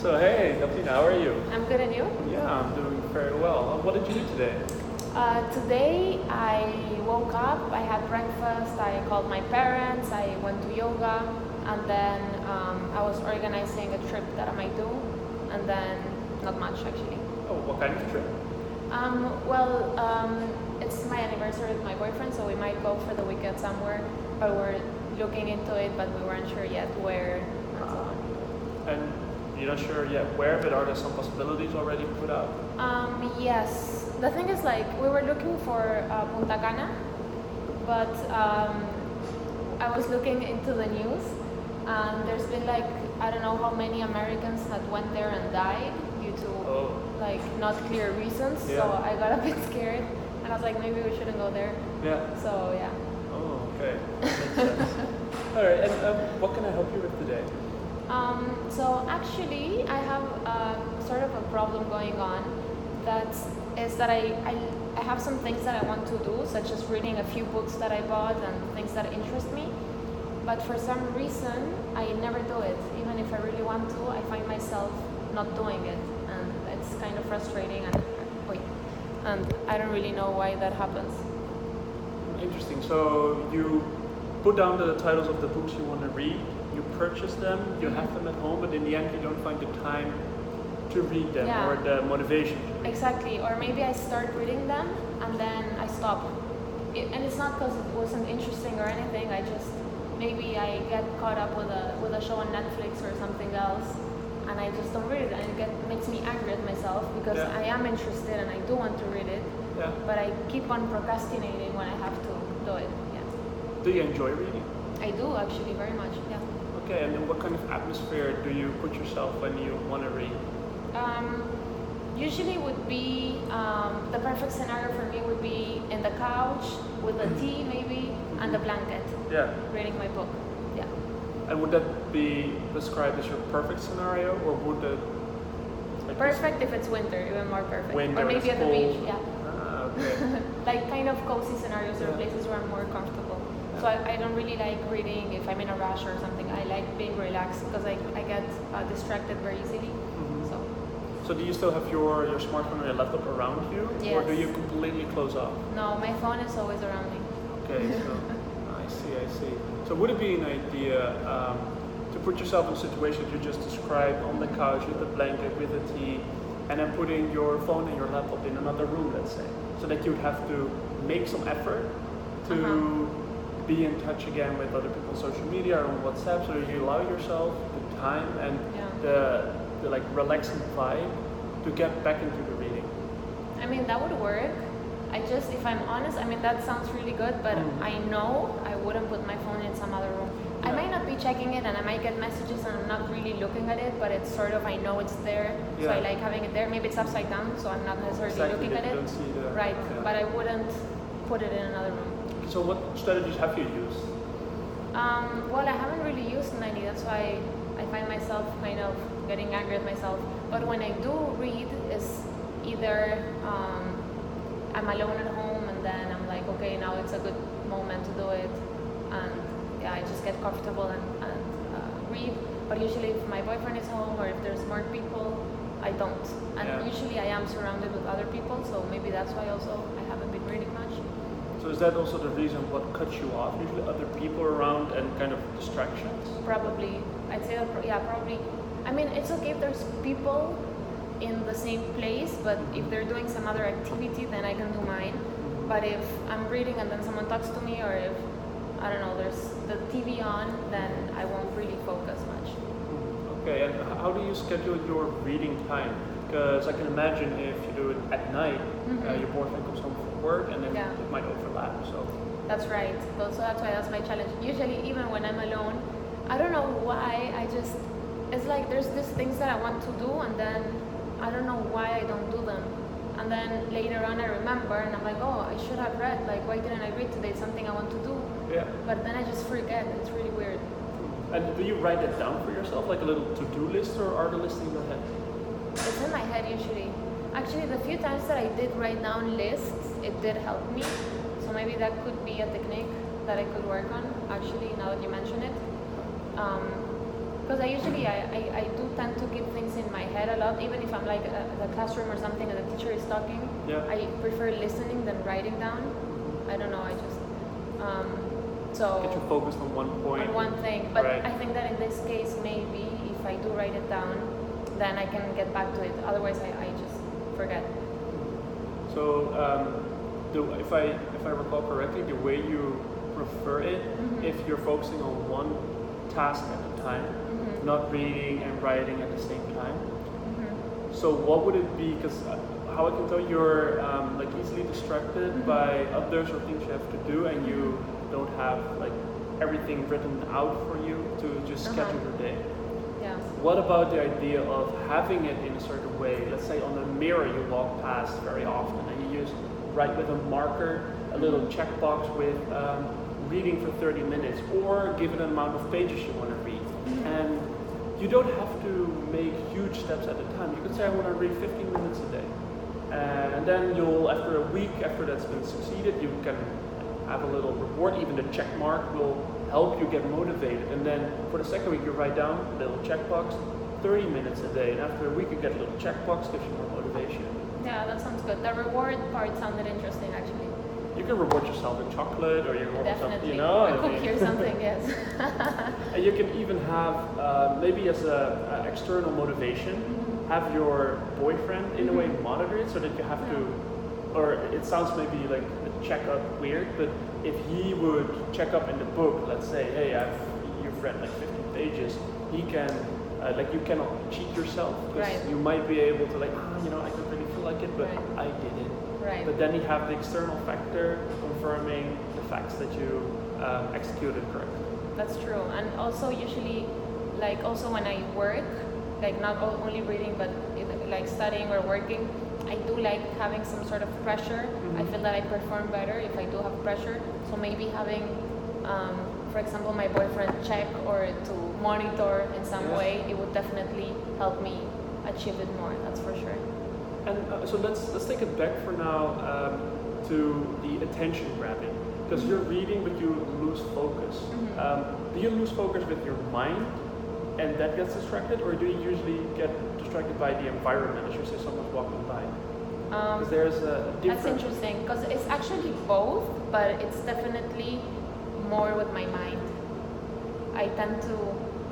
So hey, delfina, how are you? I'm good, and you? Yeah, I'm doing very well. What did you do today? Today I woke up, I had breakfast, I called my parents, I went to yoga, and then I was organizing a trip that I might do, and then not much actually. Oh, what kind of trip? It's my anniversary with my boyfriend, so we might go for the weekend somewhere, but we're looking into it, but we weren't sure yet where and so on. And you're not sure yet where, but are there some possibilities already put up? Yes. The thing is, like, we were looking for Punta Cana, but I was looking into the news, and there's been like, I don't know how many Americans that went there and died due to like not clear reasons. Yeah. So I got a bit scared, and I was like, maybe we shouldn't go there. Yeah. So yeah. Oh, okay. Makes sense. All right, and what can I help you with today? So actually, I have sort of a problem going on. That is that I have some things that I want to do, such as reading a few books that I bought and things that interest me. But for some reason, I never do it. Even if I really want to, I find myself not doing it, and it's kind of frustrating. And I don't really know why that happens. Interesting. So you put down the titles of the books you want to read, you purchase them, you have them at home, but in the end you don't find the time to read them or the motivation to read. Exactly. Or maybe I start reading them and then I stop. And it's not because it wasn't interesting or anything. I just, maybe I get caught up with a show on Netflix or something else, and I just don't read it, and it makes me angry at myself because I am interested and I do want to read it, but I keep on procrastinating when I have to do it. Yeah. Do you enjoy reading? I do actually very much. Yeah. Okay, and then what kind of atmosphere do you put yourself when you want to read? Usually would be the perfect scenario for me would be in the couch with a tea maybe and a blanket. Yeah. Reading my book. Yeah. And would that be described as your perfect scenario, or would it? Like Perfect if it's winter, even more perfect. Winter, or maybe at the cold. beach. Yeah. Okay. Like kind of cozy scenarios or places where I'm more comfortable. So I don't really like reading if I'm in a rush or something. I like being relaxed because I get distracted very easily. So do you still have your smartphone or your laptop around you? Yes. Or do you completely close off? No, my phone is always around me. Okay, so I see. So would it be an idea to put yourself in situations you just described on the couch with a blanket, with a tea, and then putting your phone and your laptop in another room, let's say, so that you'd have to make some effort to be in touch again with other people on social media or on WhatsApp, so you allow yourself the time and the like relaxing vibe to get back into the reading? I mean, that would work. If I'm honest, I mean, that sounds really good, but I know I wouldn't put my phone in some other room. I might not be checking it and I might get messages and I'm not really looking at it, but it's sort of, I know it's there, so I like having it there. Maybe it's upside down, so I'm not necessarily looking at it. Don't see the, right, but I wouldn't put it in another room. So what strategies have you used? Well, I haven't really used many, that's why I find myself kind of getting angry at myself. But when I do read, it's either I'm alone at home and then I'm like, okay, now it's a good moment to do it, and I just get comfortable and read. But usually if my boyfriend is home or if there's more people, I don't. And usually I am surrounded with other people, so maybe that's why also I haven't been reading much. So is that also the reason what cuts you off? Usually other people around and kind of distractions? Probably. I'd say that, probably. I mean, it's okay if there's people in the same place, but if they're doing some other activity, then I can do mine. But if I'm reading and then someone talks to me, or if, I don't know, there's the TV on, then I won't really focus much. Okay, and how do you schedule your reading time? Because I can imagine if you do it at night, your boyfriend comes home from work and then it might overlap. So that's right. So that's why that's my challenge. Usually, even when I'm alone, I don't know why, it's like there's these things that I want to do, and then I don't know why I don't do them. And then later on I remember and I'm like, oh, I should have read. Like, why didn't I read today? It's something I want to do. Yeah. But then I just forget. It's really weird. And do you write it down for yourself, like a little to-do list, or are the lists in your head? It's in my head usually. Actually, the few times that I did write down lists, it did help me. So maybe that could be a technique that I could work on, actually, now that you mention it. Because I usually I do tend to keep things in my head a lot, even if I'm like at the classroom or something and the teacher is talking. Yeah. I prefer listening than writing down. I don't know. I just so Get you focused on one point. on one thing. But Right. I think that in this case, maybe if I do write it down, then I can get back to it. Otherwise, I just forget. So, if I recall correctly, the way you prefer it, if you're focusing on one task at a time, not reading and writing at the same time. So, what would it be? Because how I can tell you're like easily distracted by others or things you have to do, and you don't have like everything written out for you to just schedule your day. Yeah. What about the idea of having it in a certain way? Let's say on a mirror you walk past very often and you just write with a marker a little checkbox with reading for 30 minutes or give it an amount of pages you want to read. And you don't have to make huge steps at a time. You could say I want to read 15 minutes a day. And then you'll, after a week, after that's been succeeded, you can have a little reward. Even the check mark will help you get motivated. And then for the second week, you write down a little checkbox, 30 minutes a day. And after a week, you get a little checkbox, gives you more motivation. Yeah, that sounds good. The reward part sounded interesting, actually. You can reward yourself with chocolate, or you can reward yourself, Definitely. you know. Or cook or something, yes. And you can even have, maybe as a external motivation, have your boyfriend in a way monitor it so that you have to, or it sounds maybe like a checkup weird, but if he would check up in the book, let's say, hey, you've read like 50 pages, he can, like you cannot cheat yourself, because you might be able to like, you know, I don't really feel like it, but I did it. Right. But then you have the external factor confirming the facts that you executed correctly. That's true. And also usually, like also when I work, like not only reading, but like studying or working, I do like having some sort of pressure. I feel that I perform better if I do have pressure. So maybe having, for example, my boyfriend check or to monitor in some way, it would definitely help me achieve it more. That's for sure. And so let's take it back for now to the attention grabbing, because you're reading but you lose focus. Do you lose focus with your mind and that gets distracted, or do you usually get distracted by the environment, as you say someone's walking by? Because there's a difference. That's interesting, because it's actually both, but it's definitely more with my mind. I tend to,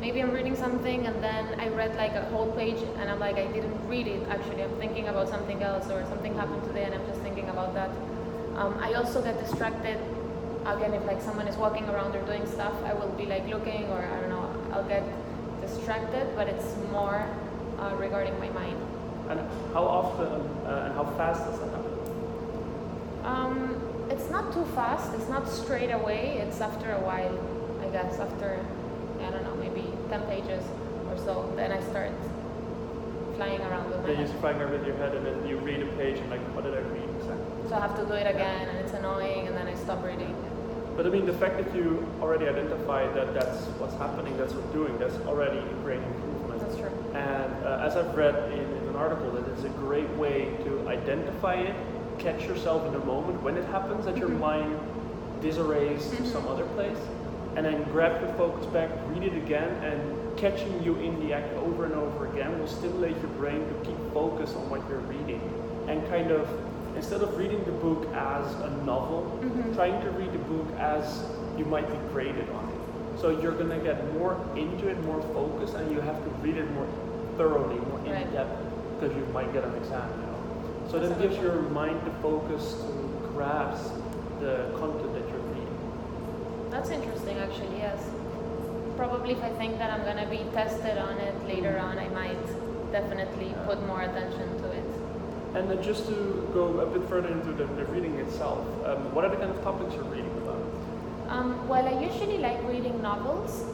maybe I'm reading something and then I read like a whole page and I'm like, I didn't read it actually, I'm thinking about something else, or something happened today and I'm just thinking about that. I also get distracted, again, if like someone is walking around or doing stuff, I will be like looking, or I don't know, I'll get distracted, but it's more regarding my mind. And how often and how fast does that happen? It's not too fast, it's not straight away, it's after a while, I guess, after, I don't know, maybe 10 pages or so, then I start flying around with my Then head. you're flying around with your head and then you read a page and like, what did I read exactly? So I have to do it again and it's annoying and then I stop reading. But I mean, the fact that you already identified that that's what's happening, that's what you're doing, that's already a great improvement. That's true. And as I've read in an article, that it's a great way to identify it, catch yourself in the moment when it happens, that your mind disarrays to some other place, and then grab your focus back, read it again, and catching you in the act over and over again will stimulate your brain to keep focus on what you're reading. And kind of, instead of reading the book as a novel, trying to read the book as you might be graded on it. So you're going to get more into it, more focused, and you have to read it more thoroughly, more in depth, because you might get an exam, you know. So that gives your mind the focus to grasp the content that you're reading. That's interesting, actually, yes. Probably if I think that I'm going to be tested on it later on, I might definitely put more attention to it. And then just to go a bit further into the reading itself, what are the kind of topics you're reading about? Well, I usually like reading novels,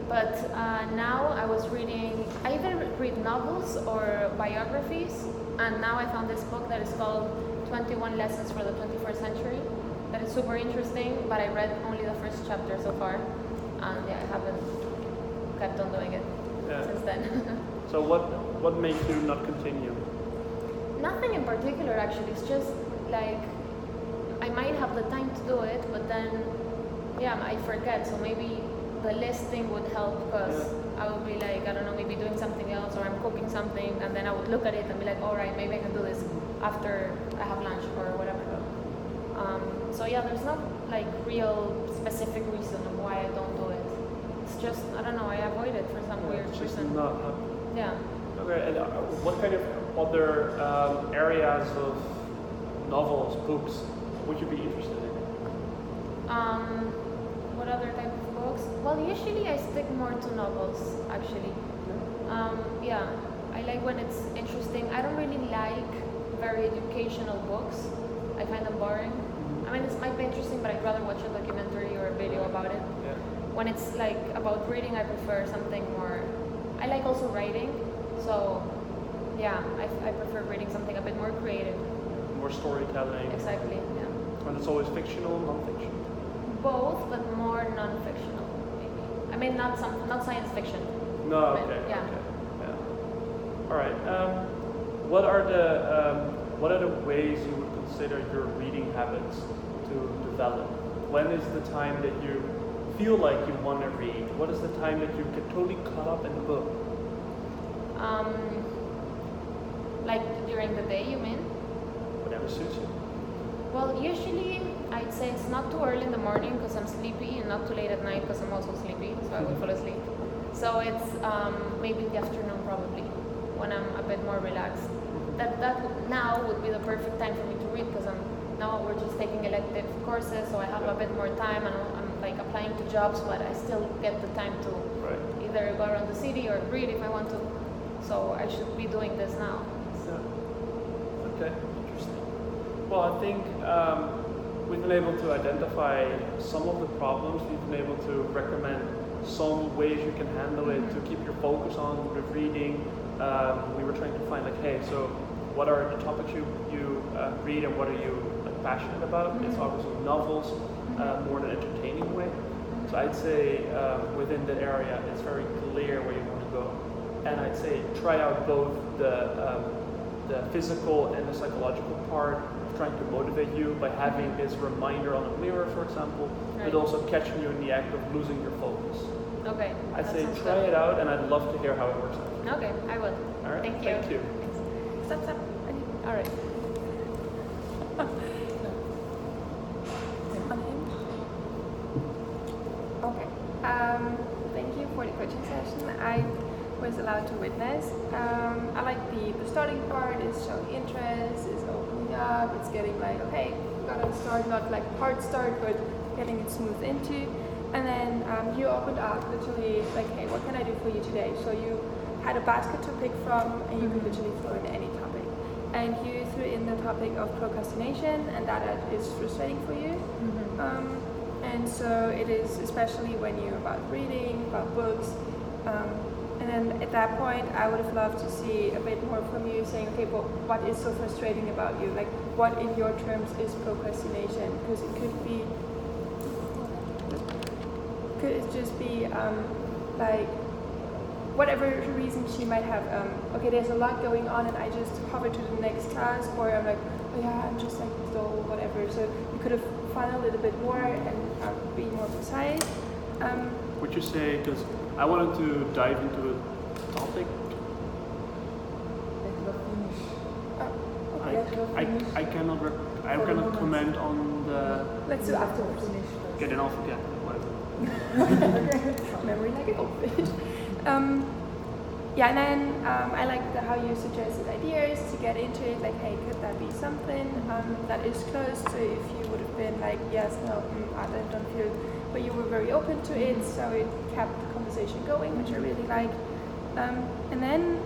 but now I was reading, I either read novels or biographies, and now I found this book that is called 21 Lessons for the 21st Century, that is super interesting, but I read only the first chapter so far, and I haven't kept on doing it since then. So what made you not continue? Nothing in particular, actually. It's just like I might have the time to do it, but then I forget. So maybe the listing would help because I would be like, I don't know, maybe doing something else, or I'm cooking something, and then I would look at it and be like, all right, maybe I can do this after I have lunch or whatever. So yeah, there's not like real specific reason of why I don't do it. It's just, I don't know, I avoid it for some weird it's just reason. not happening. Yeah. Okay, and what kind of other areas of novels, books would you be interested in? What other type of books? Well, usually I stick more to novels, actually. Yeah, I like when it's interesting. I don't really like very educational books. I find them boring. I mean, it might be interesting, but I'd rather watch a documentary or a video about it. Yeah. When it's like about reading, I prefer something more. I like also writing, so yeah, I prefer reading something a bit more creative. More storytelling. Exactly. Yeah. And it's always fictional, non-fiction. Both, but more non-fictional, maybe. I mean, not science fiction. No, but, okay. Yeah. Okay. Yeah. All right. What are the ways you would consider your reading habits to develop? When is the time that you feel like you want to read? What is the time that you get totally caught up in the book? Like during the day, you mean? Whatever suits you. Well, usually I'd say it's not too early in the morning because I'm sleepy, and not too late at night because I'm also sleepy, so I will fall asleep. So it's maybe in the afternoon probably, when I'm a bit more relaxed. That now would be the perfect time for me to read because now we're just taking elective courses, so I have a bit more time, and I'm like applying to jobs, but I still get the time to either go around the city or read if I want to. So I should be doing this now. Yeah. Okay, interesting. Well, I think we've been able to identify some of the problems. We've been able to recommend some ways you can handle it to keep your focus on the reading. We were trying to find like, hey, so what are the topics you read, and what are you like passionate about? It's obviously novels, more in an entertaining way. So I'd say within that area, it's very clear where you want to go. And I'd say try out both the physical and the psychological part, trying to motivate you by having this reminder on a mirror, for example, but also catching you in the act of losing your focus. Okay. I'd say try it out, and I'd love to hear how it works out. Okay, I will. All right. Thank you. Thank you. Stop. All right. Okay. Thank you for the coaching session. I was allowed to witness. I like the starting part is showing interest, is opening up, it's getting like, okay, gotta start, not like hard start, but getting it smooth into. And then you opened up literally like, hey, what can I do for you today? So you had a basket to pick from, and you could literally throw in any topic. And you threw in the topic of procrastination, and that is frustrating for you. And so it is, especially when you're about reading, about books. And then at that point, I would have loved to see a bit more from you saying, okay, but what is so frustrating about you? Like, what in your terms is procrastination? Because it could just be like, whatever reason she might have, okay, there's a lot going on and I just hover to the next task, or I'm like, oh yeah, I'm just like dull, whatever. So you could have found a little bit more and be more precise. Would you say, because I wanted to dive into the topic. I cannot comment on the. Let's do afterwards. Get it off again. Memory like a goldfish. Yeah, and then I like how you suggested ideas to get into it, like, hey, could that be something that is close? So if you would have been like, yes, no, I don't feel, but you were very open to it, so it kept the conversation going, which I really like. And then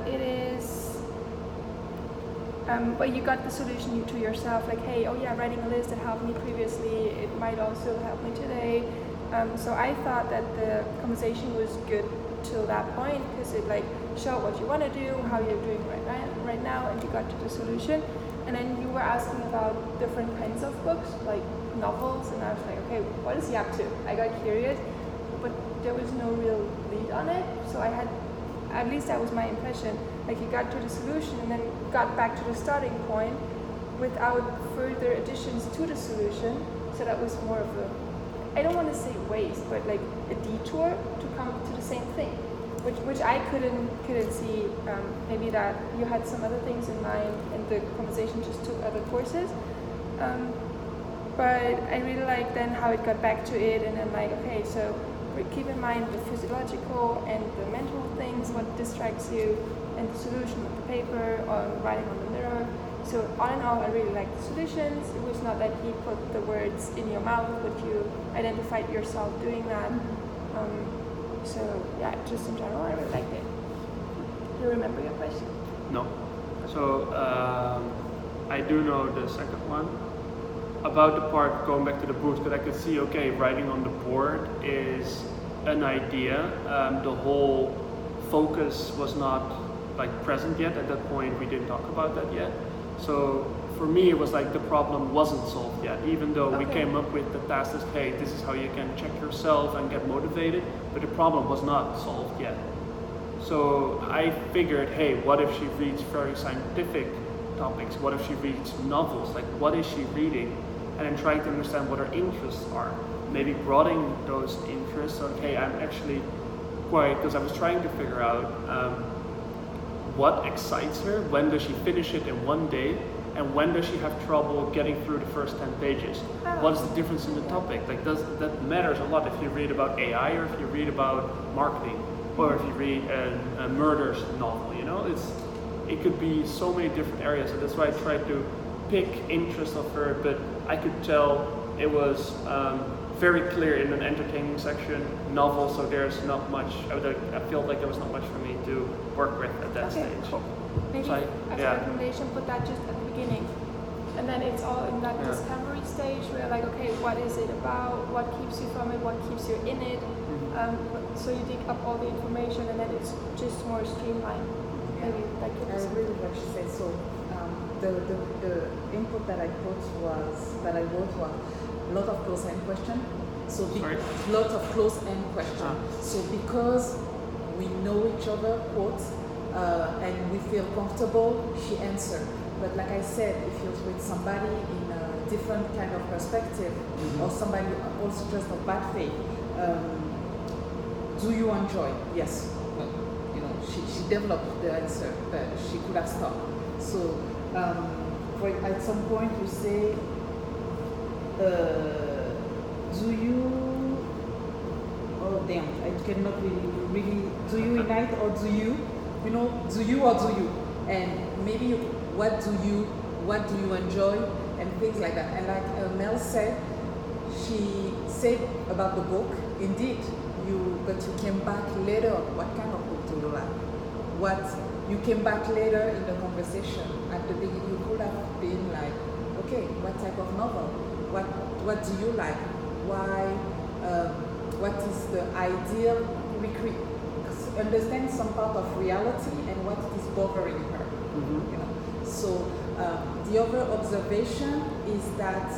it is, but you got the solution to yourself, like, hey, oh yeah, writing a list that helped me previously, it might also help me today. So I thought that the conversation was good till that point, because it like showed what you want to do, how you're doing right now, and you got to the solution. And then you were asking about different kinds of books, like novels, and I was like, okay, what is he up to? I got curious, but there was no real lead on it, so I had, at least that was my impression, like you got to the solution and then got back to the starting point without further additions to the solution, so that was more of a I don't want to say waste, but like a detour to come to the same thing, which I couldn't see. Maybe that you had some other things in mind, and the conversation just took other courses. But I really like then how it got back to it, and then like, okay, so keep in mind the physiological and the mental things, what distracts you, and the solution of the paper or writing on the mirror. So all in all, I really liked the solutions. It was not that he put the words in your mouth, but you identified yourself doing that. So yeah, just in general, I really liked it. Do you remember your question? No. So I do know the second one. About the part going back to the booth, because I could see, okay, writing on the board is an idea. The whole focus was not like present yet. At that point, we didn't talk about that yet. So for me, it was like the problem wasn't solved yet, even though we came up with the task as, hey, this is how you can check yourself and get motivated, but the problem was not solved yet. So I figured, hey, what if she reads very scientific topics? What if she reads novels? Like, what is she reading? And then trying to understand what her interests are. Maybe broadening those interests. Okay, I'm actually quite, because I was trying to figure out what excites her, when does she finish it in one day, and when does she have trouble getting through the first 10 pages? What is the difference in the topic? Like, that matters a lot if you read about AI or if you read about marketing, or if you read a murders novel, you know? It could be so many different areas, so that's why I tried to pick interest of her, but I could tell it was very clear in an entertaining section, novel, so there's not much, I felt like there was not much for me to work with at that stage. Cool. Maybe So as a recommendation, put that just at the beginning. And then it's all in that discovery stage where like, okay, what is it about? What keeps you from it? What keeps you in it? So you dig up all the information and then it's just more streamlined. Maybe that could I really what she said. So the input that I wrote was a lot of close-end question. So lots of close-end question. So because we know each other, quote, and we feel comfortable, she answered. But like I said, if you're with somebody in a different kind of perspective, or somebody also just of bad faith, do you enjoy? Yes. Well, you know, she developed the answer, but she could have stopped. So at some point you say, do you, oh damn, I cannot really, do you unite or do you know, do you or do you? And maybe what do you enjoy and things like that. And like Mel said, she said about the book, indeed, but you came back later, what kind of book do you like? You came back later in the conversation. At the beginning, you could have been like, okay, what type of novel? What do you like? Why? What is the ideal? Understand some part of reality and what is bothering her. You know. So the other observation is that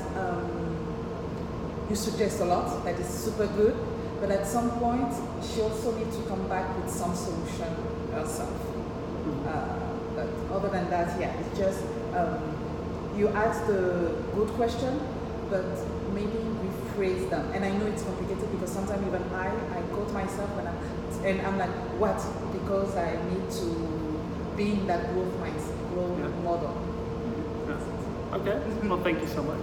you suggest a lot. That is super good. But at some point, she also needs to come back with some solution herself. But other than that, yeah, it's just you ask the good question, but maybe rephrase them. And I know it's complicated because sometimes even I quote myself and I'm like, what? Because I need to be in that growth mindset, growth model. Okay, well, thank you so much.